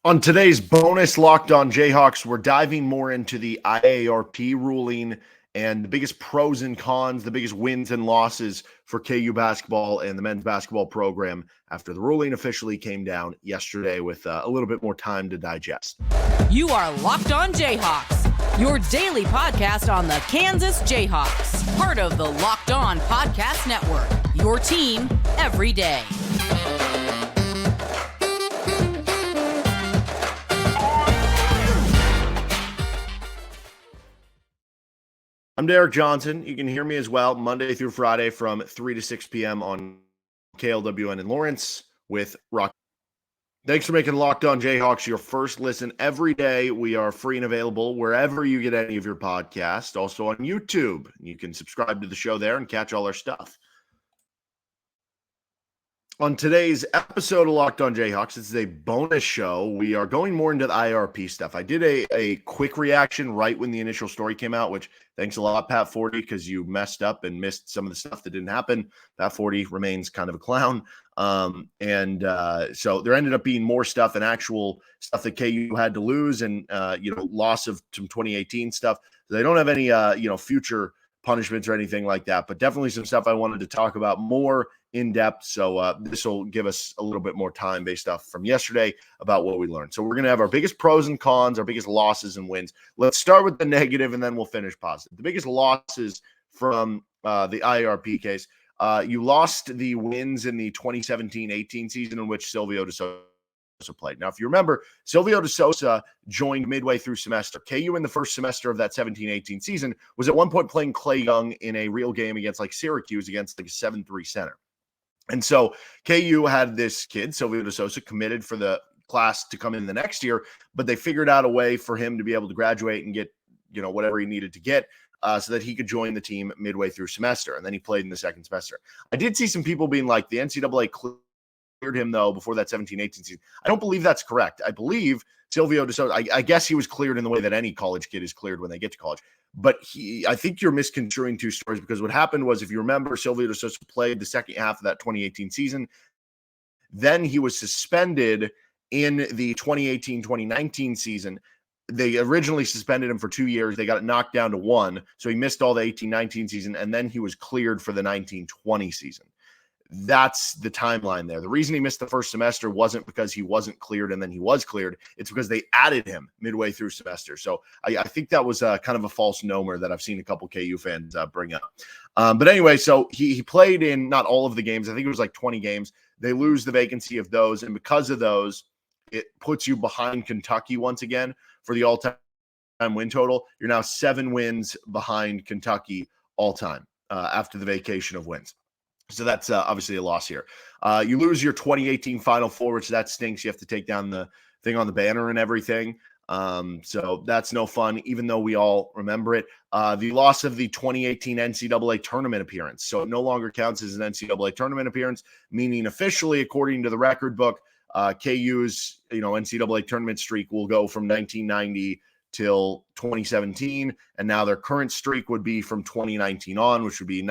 On today's bonus Locked On Jayhawks, we're diving more into the IARP ruling and the biggest pros and cons, the biggest wins and losses for KU basketball and the men's basketball program after the ruling officially came down yesterday with a little bit more time to digest. You are Locked On Jayhawks, your daily podcast on the Kansas Jayhawks, part of the Locked On Podcast Network, your team every day. I'm Derek Johnson. You can hear me as well Monday through Friday from 3 to 6 p.m. on KLWN in Lawrence with Rock. Thanks for making Locked On Jayhawks your first listen every day. We are free and available wherever you get any of your podcasts. Also on YouTube. You can subscribe to the show there and catch all our stuff. On today's episode of Locked On Jayhawks, this is a bonus show. We are going more into the IRP stuff. I did a quick reaction right when the initial story came out, which thanks a lot, Pat 40, because you messed up and missed some of the stuff that didn't happen. Pat 40 remains kind of a clown. So there ended up being more stuff and actual stuff that KU had to lose and, loss of some 2018 stuff. They don't have any, future punishments or anything like that, but definitely some stuff I wanted to talk about more in depth. So this will give us a little bit more time based off from yesterday about what we learned. So we're going to have our biggest pros and cons, our biggest losses and wins. Let's start with the negative and then we'll finish positive. The biggest losses from the IRP case. You lost the wins in the 2017-18 season in which Silvio De Sousa played. Now, if you remember, Silvio De Sousa joined midway through semester. KU in the first semester of that 17-18 season was at one point playing Clay Young in a real game against Syracuse against a 7-3 center. And so KU had this kid, Silvio De Sousa, committed for the class to come in the next year, but they figured out a way for him to be able to graduate and get, whatever he needed to get so that he could join the team midway through semester. And then he played in the second semester. I did see some people being like, the NCAA cleared him, though, before that 17-18 season. I don't believe that's correct. I believe Silvio De Sousa, I guess he was cleared in the way that any college kid is cleared when they get to college. But I think you're misconstruing two stories, because what happened was, if you remember, Silvio De Sousa played the second half of that 2018 season. Then he was suspended in the 2018-2019 season. They originally suspended him for 2 years. They got it knocked down to 1. So he missed all the 18-19 season, and then he was cleared for the 19-20 season. That's the timeline there. The reason he missed the first semester wasn't because he wasn't cleared and then he was cleared. It's because they added him midway through semester. So I think that was kind of a false nomer that I've seen a couple KU fans bring up. But anyway, so he played in not all of the games. I think it was 20 games. They lose the vacancy of those. And because of those, it puts you behind Kentucky once again for the all-time win total. You're now 7 wins behind Kentucky all-time after the vacation of wins. So that's obviously a loss here. You lose your 2018 Final Four, which that stinks. You have to take down the thing on the banner and everything. So that's no fun, even though we all remember it. The loss of the 2018 NCAA Tournament appearance. So it no longer counts as an NCAA Tournament appearance, meaning officially, according to the record book, KU's NCAA Tournament streak will go from 1990 till 2017. And now their current streak would be from 2019 on, which would be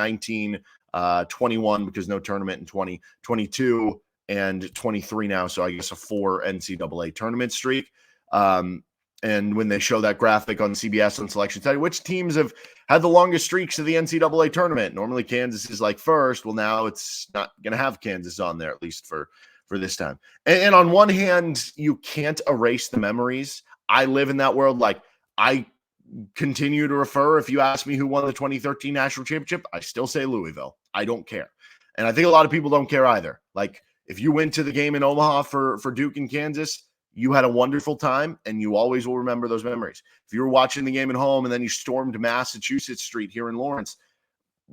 21 because no tournament in 2022 and 23 now. So I guess a 4 NCAA tournament streak. And when they show that graphic on CBS on Selection Study, which teams have had the longest streaks of the NCAA tournament? Normally Kansas is first. Well, now it's not going to have Kansas on there, at least for this time. And on one hand, you can't erase the memories. I live in that world. I continue to refer, if you ask me who won the 2013 national championship, I still say Louisville. I don't care. And I think a lot of people don't care either. If you went to the game in Omaha for Duke and Kansas, you had a wonderful time and you always will remember those memories. If you were watching the game at home and then you stormed Massachusetts Street here in Lawrence,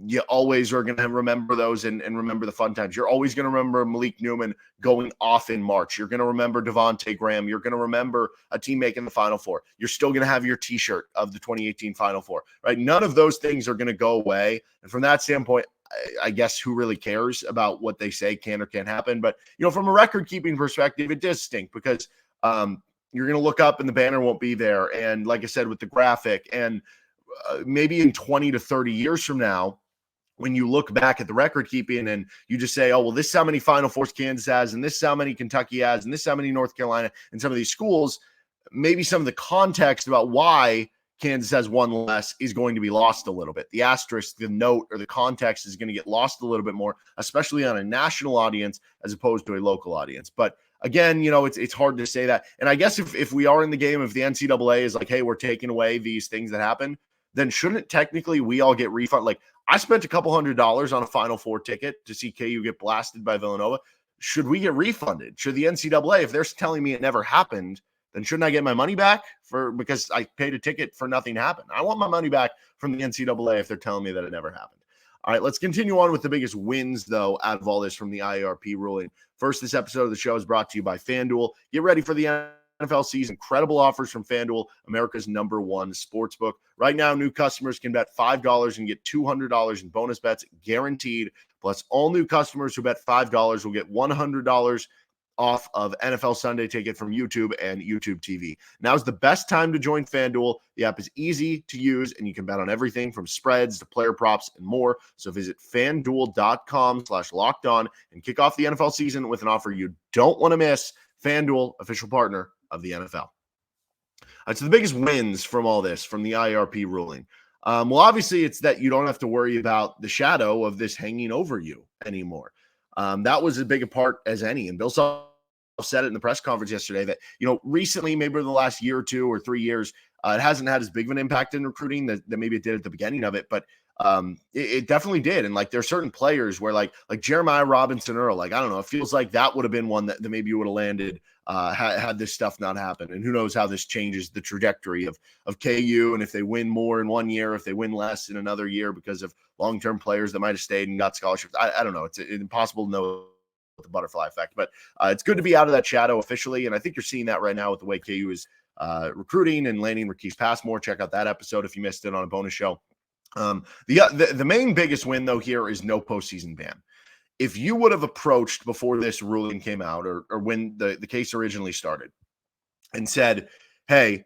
you always are going to remember those and remember the fun times. You're always going to remember Malik Newman going off in March. You're going to remember Devontae Graham. You're going to remember a team making the Final Four. You're still going to have your T-shirt of the 2018 Final Four, right? None of those things are going to go away. And from that standpoint, I guess who really cares about what they say can or can't happen? But, from a record-keeping perspective, it does stink because you're going to look up and the banner won't be there. And like I said, with the graphic and maybe in 20 to 30 years from now, when you look back at the record keeping and you just say, oh, well, this is how many Final Fours Kansas has, and this is how many Kentucky has, and this is how many North Carolina, and some of these schools, maybe some of the context about why Kansas has one less is going to be lost a little bit. The asterisk, the note, or the context is going to get lost a little bit more, especially on a national audience as opposed to a local audience. But again, it's hard to say that. And I guess if we are in the game, if the NCAA is like, hey, we're taking away these things that happen, then shouldn't technically we all get refunded? Like, I spent a couple $100s on a Final Four ticket to see KU get blasted by Villanova. Should we get refunded? Should the NCAA, if they're telling me it never happened, then shouldn't I get my money back because I paid a ticket for nothing to happen? I want my money back from the NCAA if they're telling me that it never happened. All right, let's continue on with the biggest wins, though, out of all this from the IARP ruling. First, this episode of the show is brought to you by FanDuel. Get ready for the NFL season. Incredible offers from FanDuel, America's #1 sportsbook. Right now, new customers can bet $5 and get $200 in bonus bets guaranteed. Plus, all new customers who bet $5 will get $100 off of NFL Sunday Ticket from YouTube and YouTube TV. Now's the best time to join FanDuel. The app is easy to use, and you can bet on everything from spreads to player props and more. So visit FanDuel.com/lockedon and kick off the NFL season with an offer you don't want to miss. FanDuel, official partner of the NFL. So the biggest wins from all this, from the IARP ruling. Well, obviously, it's that you don't have to worry about the shadow of this hanging over you anymore. That was as big a part as any. And Bill Self said it in the press conference yesterday that, recently, maybe over the last year or 2 or 3 years, it hasn't had as big of an impact in recruiting that maybe it did at the beginning of it. But it definitely did. And there are certain players where like Jeremiah Robinson Earl, I don't know, it feels like that would have been one that maybe you would have landed had this stuff not happened. And who knows how this changes the trajectory of KU, and if they win more in 1 year, if they win less in another year because of long-term players that might have stayed and got scholarships. I don't know. It's impossible to know the butterfly effect, but it's good to be out of that shadow officially. And I think you're seeing that right now with the way KU is recruiting and landing Marquise Passmore. Check out that episode if you missed it on a bonus show. The main biggest win, though, here is no postseason ban. If you would have approached before this ruling came out or when the case originally started and said, hey,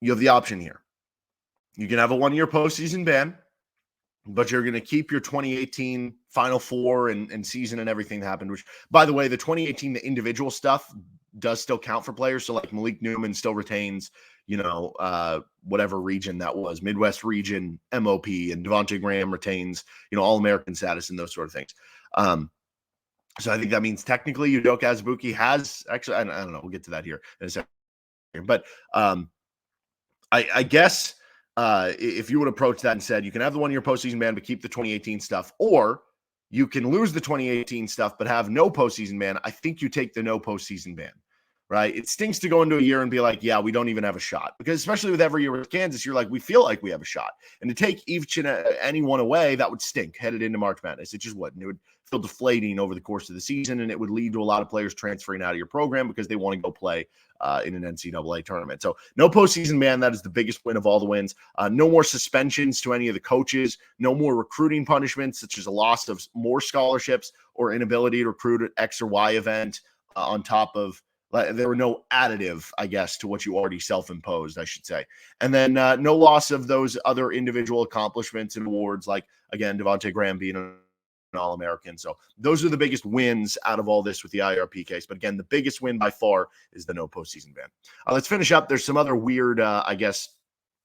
you have the option here. You can have a 1-year postseason ban, but you're going to keep your 2018 Final Four and season and everything that happened, which, by the way, the 2018, the individual stuff does still count for players. So like Malik Newman still retains, whatever region that was, Midwest region, MOP, and Devontae Graham retains, All-American status and those sort of things. So I think that means technically Udoka Azubuike has actually, I don't know, we'll get to that here in a second. But I guess if you would approach that and said, you can have the 1-year postseason ban, but keep the 2018 stuff, or you can lose the 2018 stuff, but have no postseason ban, I think you take the no postseason ban. Right? It stinks to go into a year and be like, yeah, we don't even have a shot. Because especially with every year with Kansas, you're like, we feel like we have a shot. And to take each and any one away, that would stink headed into March Madness. It just wouldn't. It would feel deflating over the course of the season, and it would lead to a lot of players transferring out of your program because they want to go play in an NCAA tournament. So no postseason ban. That is the biggest win of all the wins. No more suspensions to any of the coaches. No more recruiting punishments, such as a loss of more scholarships or inability to recruit at X or Y event on top of. There were no additive, I guess, to what you already self-imposed, I should say. And then no loss of those other individual accomplishments and awards, like, again, Devontae Graham being an All-American. So those are the biggest wins out of all this with the IARP case. But again, the biggest win by far is the no postseason ban. Let's finish up. There's some other weird,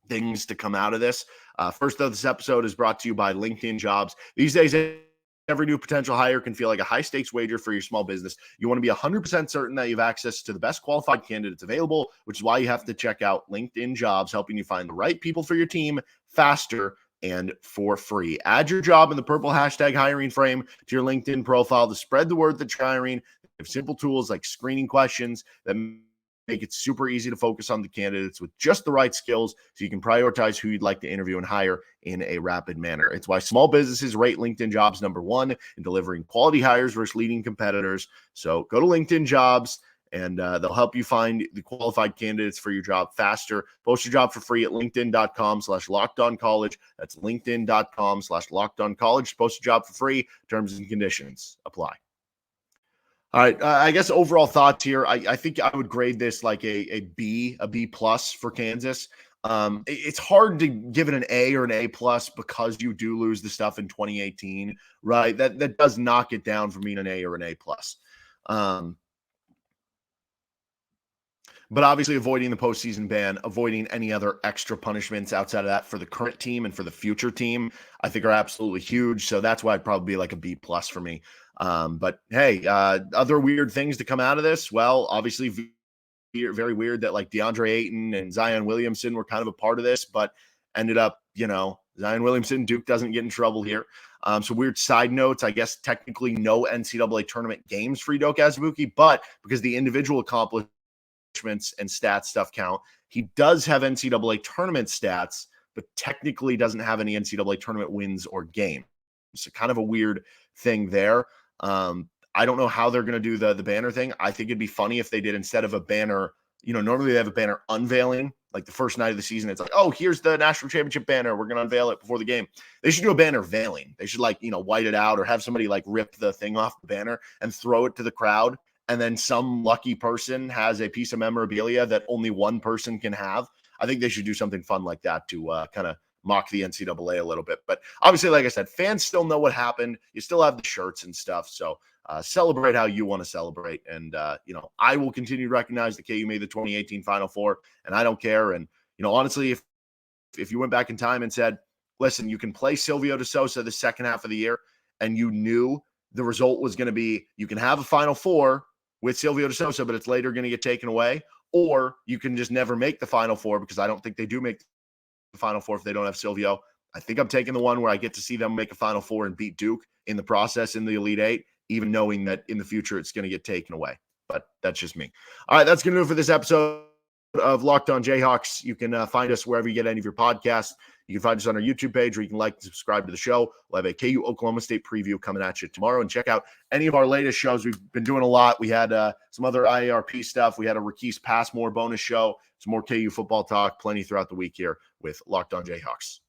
things to come out of this. First, though, this episode is brought to you by LinkedIn Jobs. These days, every new potential hire can feel like a high-stakes wager for your small business. You want to be 100% certain that you have access to the best qualified candidates available, which is why you have to check out LinkedIn Jobs, helping you find the right people for your team faster and for free. Add your job in the purple hashtag hiring frame to your LinkedIn profile to spread the word that you're hiring. They have simple tools like screening questions that make it super easy to focus on the candidates with just the right skills so you can prioritize who you'd like to interview and hire in a rapid manner. It's why small businesses rate LinkedIn Jobs #1 in delivering quality hires versus leading competitors. So go to LinkedIn Jobs and they'll help you find the qualified candidates for your job faster. Post your job for free at linkedin.com/lockedoncollege. That's linkedin.com/lockedoncollege. Post your job for free. Terms and conditions apply. All right. I guess overall thoughts here. I think I would grade this like a B plus for Kansas. It's hard to give it an A or an A plus because you do lose the stuff in 2018, right? That does knock it down from being an A or an A plus. But obviously avoiding the postseason ban, avoiding any other extra punishments outside of that for the current team and for the future team, I think are absolutely huge. So that's why I'd probably be like a B plus for me. But hey, other weird things to come out of this. Well, obviously very weird that like DeAndre Ayton and Zion Williamson were kind of a part of this, but ended up, Zion Williamson, Duke doesn't get in trouble here. So weird side notes, I guess technically no NCAA tournament games for Udoka Azubuike, but because the individual accomplishments and stats stuff count, he does have NCAA tournament stats, but technically doesn't have any NCAA tournament wins or games. So kind of a weird thing there. I don't know how they're going to do the banner thing. I think it'd be funny if they did, instead of a banner, normally they have a banner unveiling, like the first night of the season. It's like, oh, here's the national championship banner. We're going to unveil it before the game. They should do a banner veiling. They should white it out or have somebody like rip the thing off the banner and throw it to the crowd. And then some lucky person has a piece of memorabilia that only one person can have. I think they should do something fun like that to kind of mock the NCAA a little bit. But obviously, like I said, fans still know what happened. You still have the shirts and stuff. So celebrate how you want to celebrate. And, I will continue to recognize that KU made the 2018 Final Four, and I don't care. And, honestly, if you went back in time and said, listen, you can play Silvio De Sousa the second half of the year, and you knew the result was going to be you can have a Final Four with Silvio De Sousa, but it's later going to get taken away, or you can just never make the Final Four, because I don't think they do make the Final Four if they don't have Silvio. I think I'm taking the one where I get to see them make a Final Four and beat Duke in the process in the Elite Eight, even knowing that in the future it's going to get taken away. But that's just me. All right, that's going to do it for this episode of Locked On Jayhawks. You can find us wherever you get any of your podcasts. You can find us on our YouTube page, where you can like and subscribe to the show. We'll have a KU Oklahoma State preview coming at you tomorrow. And check out any of our latest shows. We've been doing a lot. We had some other IARP stuff. We had a Raquise Passmore bonus show, some more KU football talk, plenty throughout the week here with Locked On Jayhawks.